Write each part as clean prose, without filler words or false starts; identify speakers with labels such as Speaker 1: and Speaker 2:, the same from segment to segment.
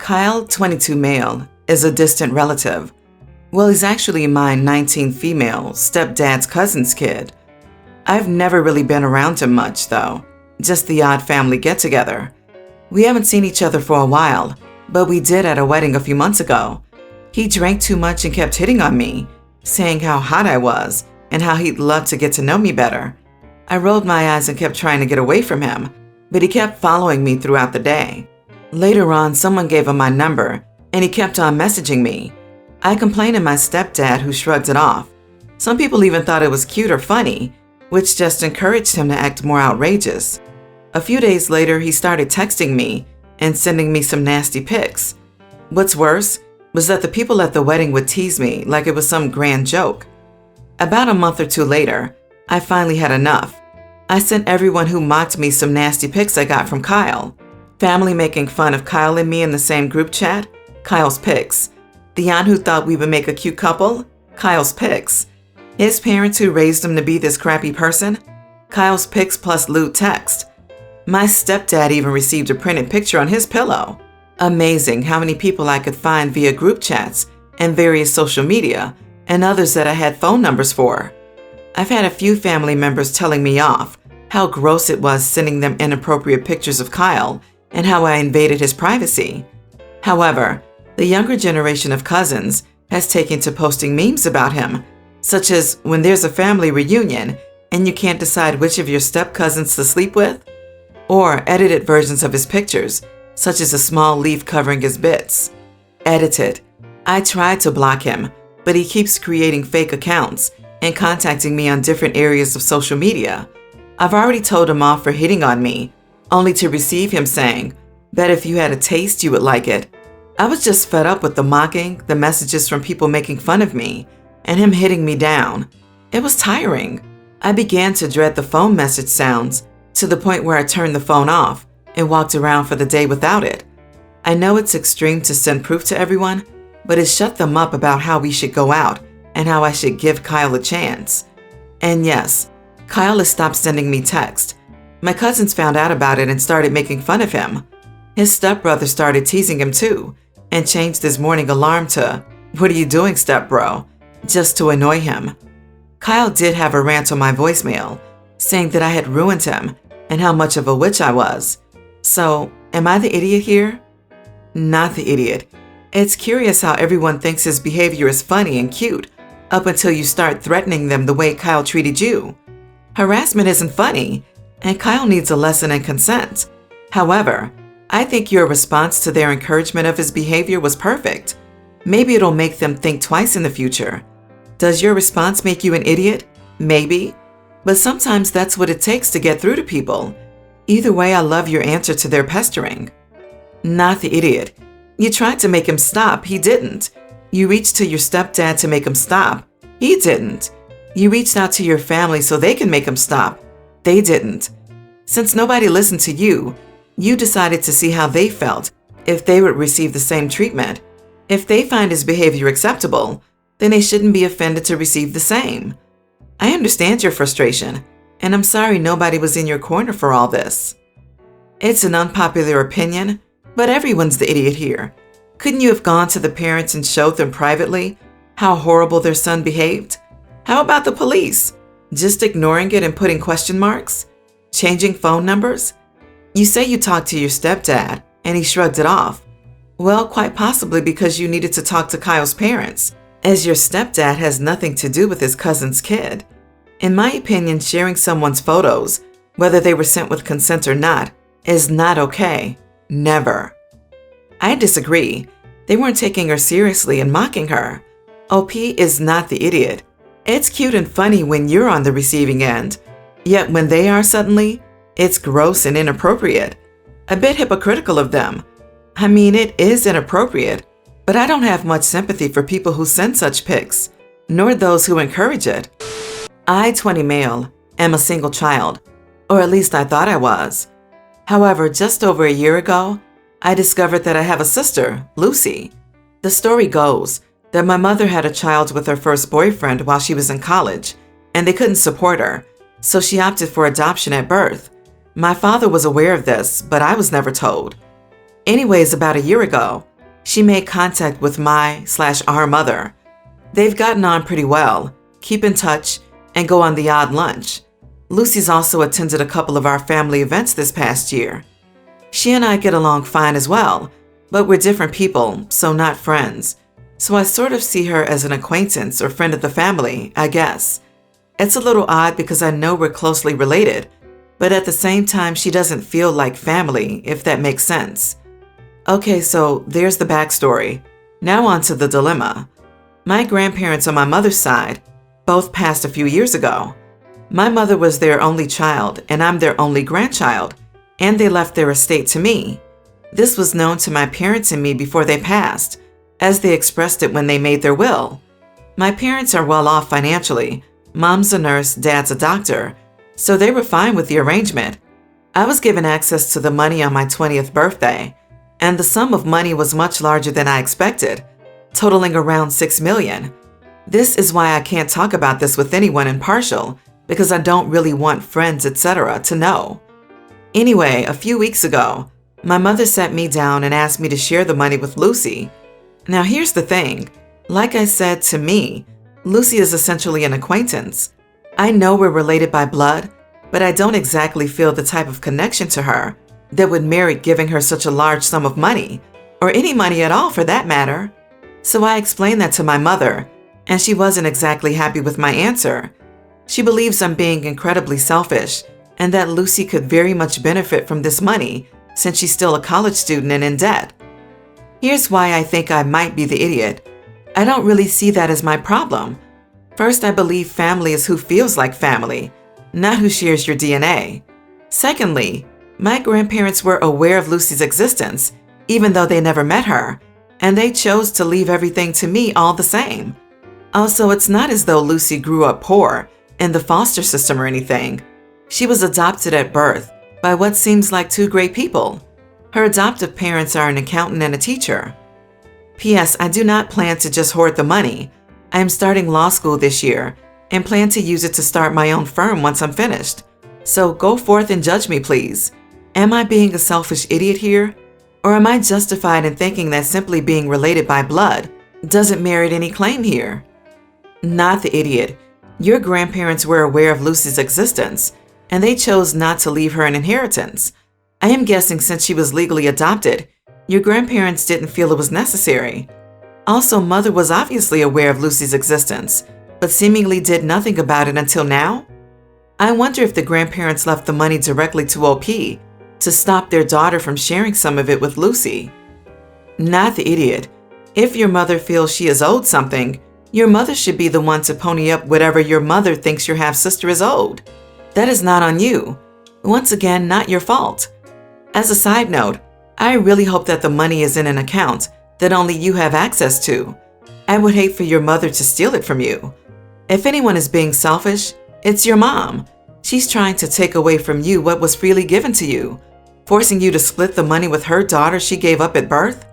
Speaker 1: Kyle, 22 male, is a distant relative. Well, he's actually my 19 female stepdad's cousin's kid. I've never really been around him much, though. Just the odd family get-together. We haven't seen each other for a while, but we did at a wedding a few months ago. He drank too much and kept hitting on me, saying how hot I was and how he'd love to get to know me better. I rolled my eyes and kept trying to get away from him, but he kept following me throughout the day. Later on, someone gave him my number, and he kept on messaging me. I complained to my stepdad, who shrugged it off. Some people even thought it was cute or funny, which just encouraged him to act more outrageous. A few days later, he started texting me and sending me some nasty pics. What's worse was that the people at the wedding would tease me like it was some grand joke. About a month or two later, I finally had enough. I sent everyone who mocked me some nasty pics I got from Kyle. Family making fun of Kyle and me in the same group chat, Kyle's pics. The aunt who thought we would make a cute couple, Kyle's pics. His parents who raised him to be this crappy person, Kyle's pics plus lewd text. My stepdad even received a printed picture on his pillow. Amazing how many people I could find via group chats and various social media, and others that I had phone numbers for. I've had a few family members telling me off, how gross it was sending them inappropriate pictures of Kyle and how I invaded his privacy. However, the younger generation of cousins has taken to posting memes about him, such as when there's a family reunion and you can't decide which of your step-cousins to sleep with, or edited versions of his pictures, such as a small leaf covering his bits. Edited. I tried to block him, but he keeps creating fake accounts and contacting me on different areas of social media. I've already told him off for hitting on me, only to receive him saying, "Bet if you had a taste, you would like it." I was just fed up with the mocking, the messages from people making fun of me, and him hitting me down. It was tiring. I began to dread the phone message sounds, to the point where I turned the phone off and walked around for the day without it. I know it's extreme to send proof to everyone, but it shut them up about how we should go out and how I should give Kyle a chance. And yes, Kyle has stopped sending me text. My cousins found out about it and started making fun of him. His stepbrother started teasing him too and changed his morning alarm to, "What are you doing, stepbro?" just to annoy him. Kyle did have a rant on my voicemail, saying that I had ruined him and how much of a witch I was. So, am I the idiot here? Not the idiot. It's curious how everyone thinks his behavior is funny and cute, up until you start threatening them the way Kyle treated you. Harassment isn't funny, and Kyle needs a lesson in consent. However, I think your response to their encouragement of his behavior was perfect. Maybe it'll make them think twice in the future. Does your response make you an idiot? Maybe. But sometimes that's what it takes to get through to people. Either way, I love your answer to their pestering. Not the idiot. You tried to make him stop. He didn't. You reached to your stepdad to make him stop. He didn't. You reached out to your family so they can make him stop. They didn't. Since nobody listened to you, you decided to see how they felt, if they would receive the same treatment. If they find his behavior acceptable, then they shouldn't be offended to receive the same. I understand your frustration, and I'm sorry nobody was in your corner for all this. It's an unpopular opinion, but everyone's the idiot here. Couldn't you have gone to the parents and showed them privately how horrible their son behaved? How about the police? Just ignoring it and putting question marks? Changing phone numbers? You say you talked to your stepdad, and he shrugged it off. Well, quite possibly because you needed to talk to Kyle's parents, as your stepdad has nothing to do with his cousin's kid. In my opinion, sharing someone's photos, whether they were sent with consent or not, is not okay. Never. I disagree. They weren't taking her seriously and mocking her. OP is not the idiot. It's cute and funny when you're on the receiving end. Yet when they are suddenly, it's gross and inappropriate. A bit hypocritical of them. I mean, it is inappropriate, but I don't have much sympathy for people who send such pics, nor those who encourage it. I, 20 male, am a single child, or at least I thought I was. However, just over a year ago, I discovered that I have a sister, Lucy. The story goes that my mother had a child with her first boyfriend while she was in college, and they couldn't support her, so she opted for adoption at birth. My father was aware of this, but I was never told. Anyways, about a year ago, she made contact with my/our mother. They've gotten on pretty well, keep in touch, and go on the odd lunch. Lucy's also attended a couple of our family events this past year. She and I get along fine as well, but we're different people, so not friends. So I sort of see her as an acquaintance or friend of the family, I guess. It's a little odd because I know we're closely related, but at the same time she doesn't feel like family, if that makes sense. Okay, so there's the backstory. Now on to the dilemma. My grandparents on my mother's side both passed a few years ago. My mother was their only child, and I'm their only grandchild, and they left their estate to me. This was known to my parents and me before they passed, as they expressed it when they made their will. My parents are well off financially. Mom's a nurse, Dad's a doctor, so they were fine with the arrangement. I was given access to the money on my 20th birthday, and the sum of money was much larger than I expected, totaling around $6 million. This is why I can't talk about this with anyone impartial, because I don't really want friends, etc. to know. Anyway, a few weeks ago, my mother sat me down and asked me to share the money with Lucy. Now here's the thing. Like I said, to me, Lucy is essentially an acquaintance. I know we're related by blood, but I don't exactly feel the type of connection to her that would merit giving her such a large sum of money, or any money at all for that matter. So I explained that to my mother, and she wasn't exactly happy with my answer. She believes I'm being incredibly selfish, and that Lucy could very much benefit from this money since she's still a college student and in debt. Here's why I think I might be the idiot. I don't really see that as my problem. First, I believe family is who feels like family, not who shares your DNA. Secondly, my grandparents were aware of Lucy's existence, even though they never met her, and they chose to leave everything to me all the same. Also, it's not as though Lucy grew up poor in the foster system or anything. She was adopted at birth by what seems like two great people. Her adoptive parents are an accountant and a teacher. P.S. I do not plan to just hoard the money. I am starting law school this year and plan to use it to start my own firm once I'm finished. So go forth and judge me, please. Am I being a selfish idiot here? Or am I justified in thinking that simply being related by blood doesn't merit any claim here? Not the idiot. Your grandparents were aware of Lucy's existence, and they chose not to leave her an inheritance. I am guessing since she was legally adopted, your grandparents didn't feel it was necessary. Also, Mother was obviously aware of Lucy's existence, but seemingly did nothing about it until now? I wonder if the grandparents left the money directly to OP to stop their daughter from sharing some of it with Lucy. Not the idiot. If your mother feels she is owed something, your mother should be the one to pony up whatever your mother thinks your half-sister is owed. That is not on you. Once again, not your fault. As a side note, I really hope that the money is in an account that only you have access to. I would hate for your mother to steal it from you. If anyone is being selfish, it's your mom. She's trying to take away from you what was freely given to you, forcing you to split the money with her daughter she gave up at birth.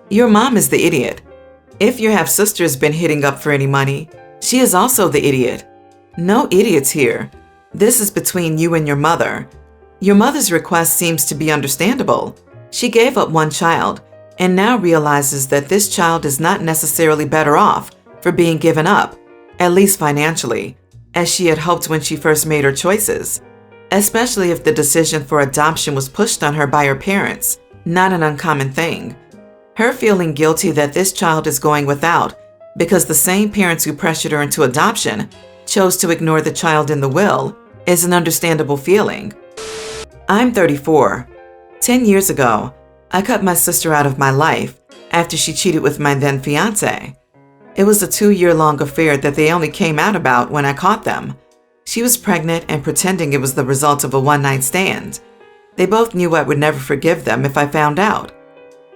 Speaker 1: Your mom is the idiot. If your half-sister has been hitting up for any money, she is also the idiot. No idiots here. This is between you and your mother. Your mother's request seems to be understandable. She gave up one child and now realizes that this child is not necessarily better off for being given up, at least financially, as she had hoped when she first made her choices, especially if the decision for adoption was pushed on her by her parents, not an uncommon thing. Her feeling guilty that this child is going without because the same parents who pressured her into adoption chose to ignore the child in the will is an understandable feeling. I'm 34. 10 years ago, I cut my sister out of my life after she cheated with my then fiance. It was a 2-year-long affair that they only came out about when I caught them. She was pregnant and pretending it was the result of a one-night stand. They both knew I would never forgive them if I found out.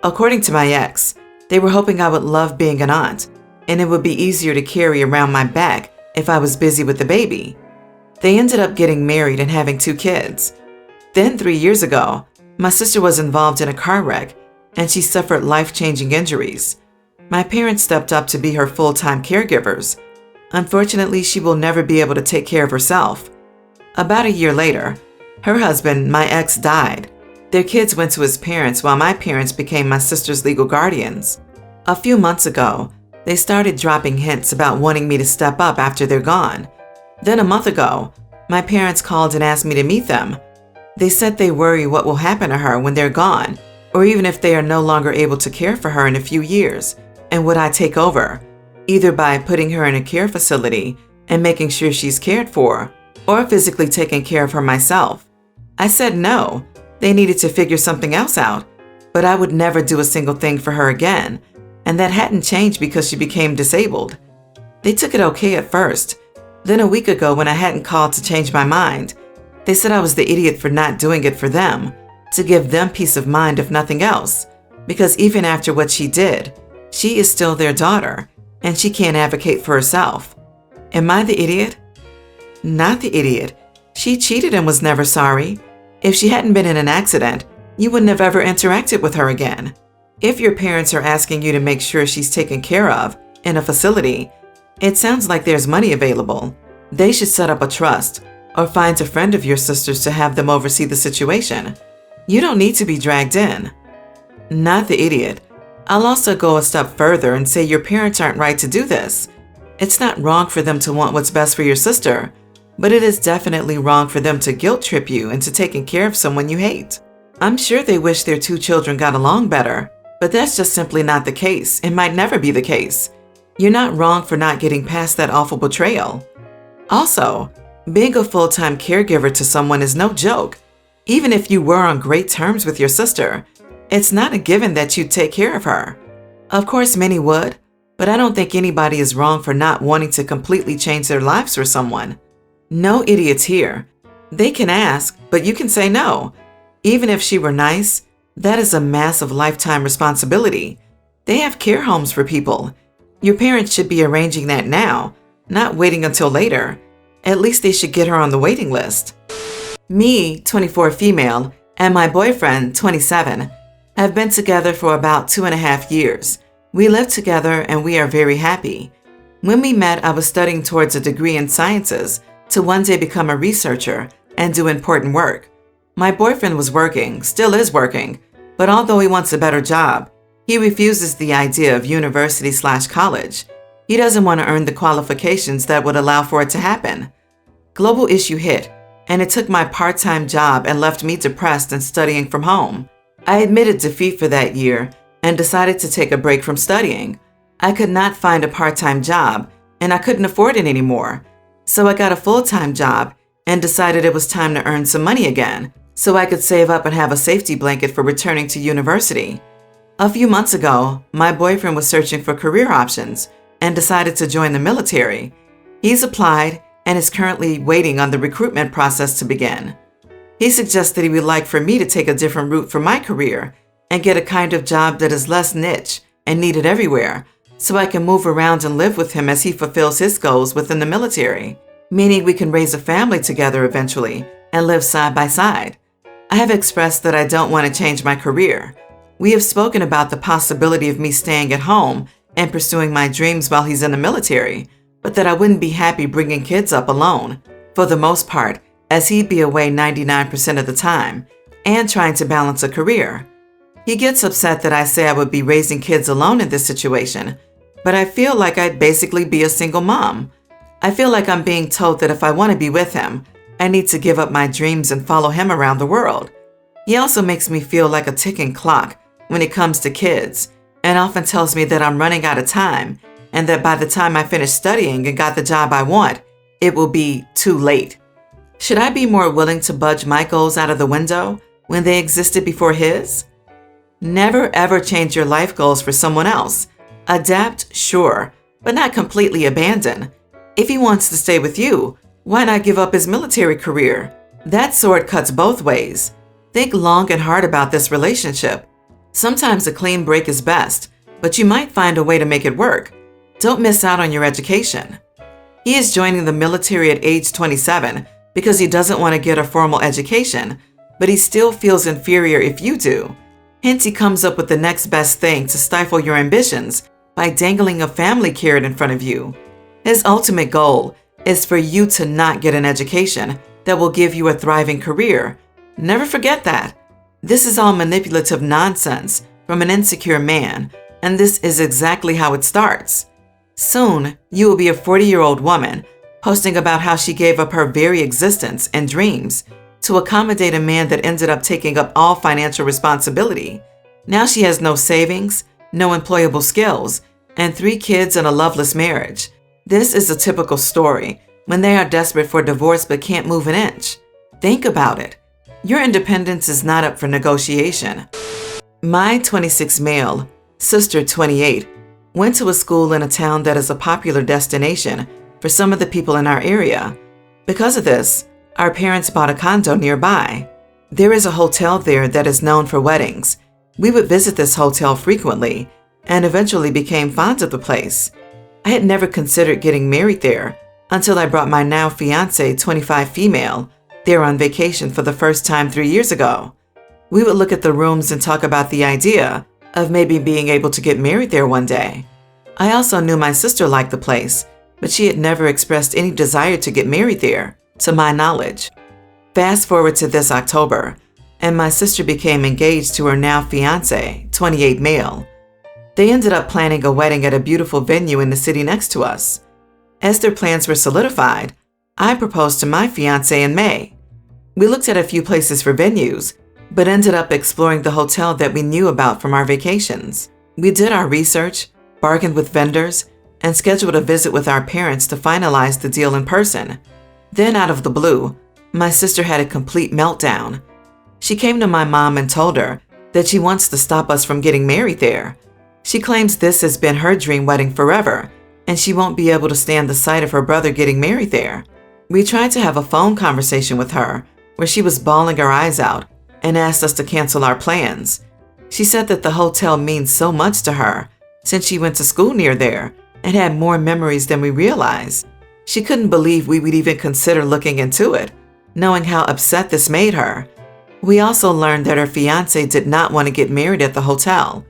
Speaker 1: According to my ex, they were hoping I would love being an aunt, and it would be easier to carry around my back if I was busy with the baby. They ended up getting married and having 2 kids. Then 3 years ago, my sister was involved in a car wreck, and she suffered life-changing injuries. My parents stepped up to be her full-time caregivers. Unfortunately, she will never be able to take care of herself. About a year later, her husband, my ex, died. Their kids went to his parents while my parents became my sister's legal guardians. A few months ago, they started dropping hints about wanting me to step up after they're gone. Then a month ago, my parents called and asked me to meet them. They said they worry what will happen to her when they're gone, or even if they are no longer able to care for her in a few years, and would I take over, either by putting her in a care facility and making sure she's cared for, or physically taking care of her myself. I said no, they needed to figure something else out, but I would never do a single thing for her again, and that hadn't changed because she became disabled. They took it okay at first. Then a week ago, when I hadn't called to change my mind, they said I was the idiot for not doing it for them, to give them peace of mind if nothing else, because even after what she did, she is still their daughter, and she can't advocate for herself. Am I the idiot? Not the idiot. She cheated and was never sorry. If she hadn't been in an accident, you wouldn't have ever interacted with her again. If your parents are asking you to make sure she's taken care of in a facility, it sounds like there's money available. They should set up a trust or find a friend of your sister's to have them oversee the situation. You don't need to be dragged in. Not the idiot. I'll also go a step further and say your parents aren't right to do this. It's not wrong for them to want what's best for your sister, but it is definitely wrong for them to guilt trip you into taking care of someone you hate. I'm sure they wish their two children got along better, but that's just simply not the case and might never be the case. You're not wrong for not getting past that awful betrayal. Also, being a full-time caregiver to someone is no joke. Even if you were on great terms with your sister, it's not a given that you'd take care of her. Of course, many would, but I don't think anybody is wrong for not wanting to completely change their lives for someone. No idiots here. They can ask, but you can say no. Even if she were nice, that is a massive lifetime responsibility. They have care homes for people. Your parents should be arranging that now, not waiting until later. At least they should get her on the waiting list. Me, 24 female, and my boyfriend, 27, have been together for about 2.5 years. We live together and we are very happy. When we met, I was studying towards a degree in sciences to one day become a researcher and do important work. My boyfriend was working, still is working, but although he wants a better job, he refuses the idea of university/college. He doesn't want to earn the qualifications that would allow for it to happen. Global issue hit, and it took my part-time job and left me depressed and studying from home. I admitted defeat for that year and decided to take a break from studying. I could not find a part-time job, and I couldn't afford it anymore. So I got a full-time job and decided it was time to earn some money again, so I could save up and have a safety blanket for returning to university. A few months ago, my boyfriend was searching for career options and decided to join the military. He's applied and is currently waiting on the recruitment process to begin. He suggested he would like for me to take a different route for my career and get a kind of job that is less niche and needed everywhere, so I can move around and live with him as he fulfills his goals within the military, meaning we can raise a family together eventually and live side by side. I have expressed that I don't want to change my career. We have spoken about the possibility of me staying at home and pursuing my dreams while he's in the military, but that I wouldn't be happy bringing kids up alone, for the most part, as he'd be away 99% of the time, and trying to balance a career. He gets upset that I say I would be raising kids alone in this situation, but I feel like I'd basically be a single mom. I feel like I'm being told that if I want to be with him, I need to give up my dreams and follow him around the world. He also makes me feel like a ticking clock when it comes to kids, and often tells me that I'm running out of time, and that by the time I finish studying and got the job I want, it will be too late. Should I be more willing to budge my goals out of the window when they existed before his? Never ever change your life goals for someone else. Adapt, sure, but not completely abandon. If he wants to stay with you, why not give up his military career? That sword cuts both ways. Think long and hard about this relationship. Sometimes a clean break is best, but you might find a way to make it work. Don't miss out on your education. He is joining the military at age 27 because he doesn't want to get a formal education, but he still feels inferior if you do. Hence, he comes up with the next best thing to stifle your ambitions by dangling a family carrot in front of you. His ultimate goal is for you to not get an education that will give you a thriving career. Never forget that. This is all manipulative nonsense from an insecure man, And this is exactly how it starts. Soon, you will be a 40-year-old woman posting about how she gave up her very existence and dreams to accommodate a man that ended up taking up all financial responsibility. Now she has no savings, no employable skills, and 3 kids and a loveless marriage. This is a typical story when they are desperate for divorce but can't move an inch. Think about it. Your independence is not up for negotiation. My 26 male, sister 28, went to a school in a town that is a popular destination for some of the people in our area. Because of this, our parents bought a condo nearby. There is a hotel there that is known for weddings. We would visit this hotel frequently and eventually became fond of the place. I had never considered getting married there until I brought my now fiance, 25 female, there on vacation for the first time 3 years ago. We would look at the rooms and talk about the idea of maybe being able to get married there one day. I also knew my sister liked the place, but she had never expressed any desire to get married there, to my knowledge. Fast forward to this October, and my sister became engaged to her now fiance, 28 male. They ended up planning a wedding at a beautiful venue in the city next to us. As their plans were solidified, I proposed to my fiance in May. We looked at a few places for venues, but ended up exploring the hotel that we knew about from our vacations. We did our research, bargained with vendors, and scheduled a visit with our parents to finalize the deal in person. Then, out of the blue, my sister had a complete meltdown. She came to my mom and told her that she wants to stop us from getting married there. She claims this has been her dream wedding forever, and she won't be able to stand the sight of her brother getting married there. We tried to have a phone conversation with her, where she was bawling her eyes out and asked us to cancel our plans. She said that the hotel means so much to her since she went to school near there and had more memories than we realized. She couldn't believe we would even consider looking into it, knowing how upset this made her. We also learned that her fiance did not want to get married at the hotel.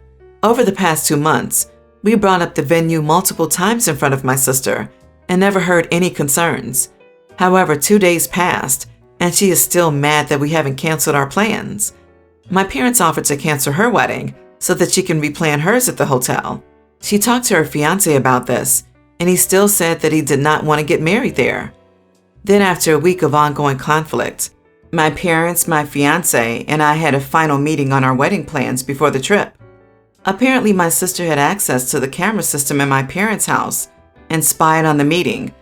Speaker 1: Over the past 2 months, we brought up the venue multiple times in front of my sister and never heard any concerns. However, 2 days passed, and she is still mad that we haven't canceled our plans. My parents offered to cancel her wedding so that she can replan hers at the hotel. She talked to her fiance about this, and he still said that he did not want to get married there. Then, after a week of ongoing conflict, my parents, my fiance, and I had a final meeting on our wedding plans before the trip. Apparently, my sister had access to the camera system in my parents' house and spied on the meeting.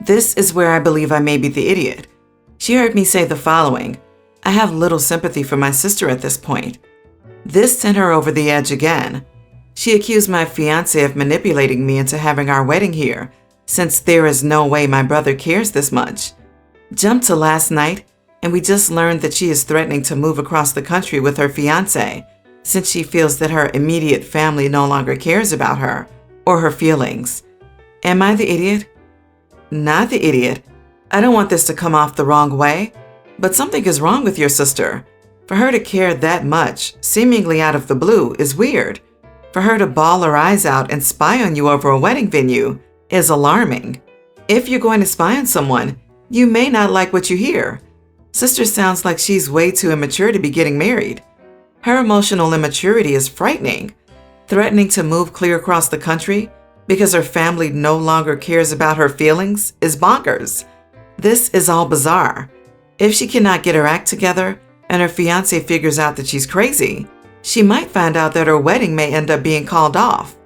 Speaker 1: This is where I believe I may be the idiot. She heard me say the following: I have little sympathy for my sister at this point. This sent her over the edge again. She accused my fiance of manipulating me into having our wedding here, since there is no way my brother cares this much. Jump to last night, and we just learned that she is threatening to move across the country with her fiance, since she feels that her immediate family no longer cares about her or her feelings. Am I the idiot? Not the idiot. I don't want this to come off the wrong way, but something is wrong with your sister. For her to care that much, seemingly out of the blue, is weird. For her to bawl her eyes out and spy on you over a wedding venue is alarming. If you're going to spy on someone, you may not like what you hear. Sister sounds like she's way too immature to be getting married. Her emotional immaturity is frightening. Threatening to move clear across the country because her family no longer cares about her feelings is bonkers. This is all bizarre. If she cannot get her act together and her fiance figures out that she's crazy, she might find out that her wedding may end up being called off.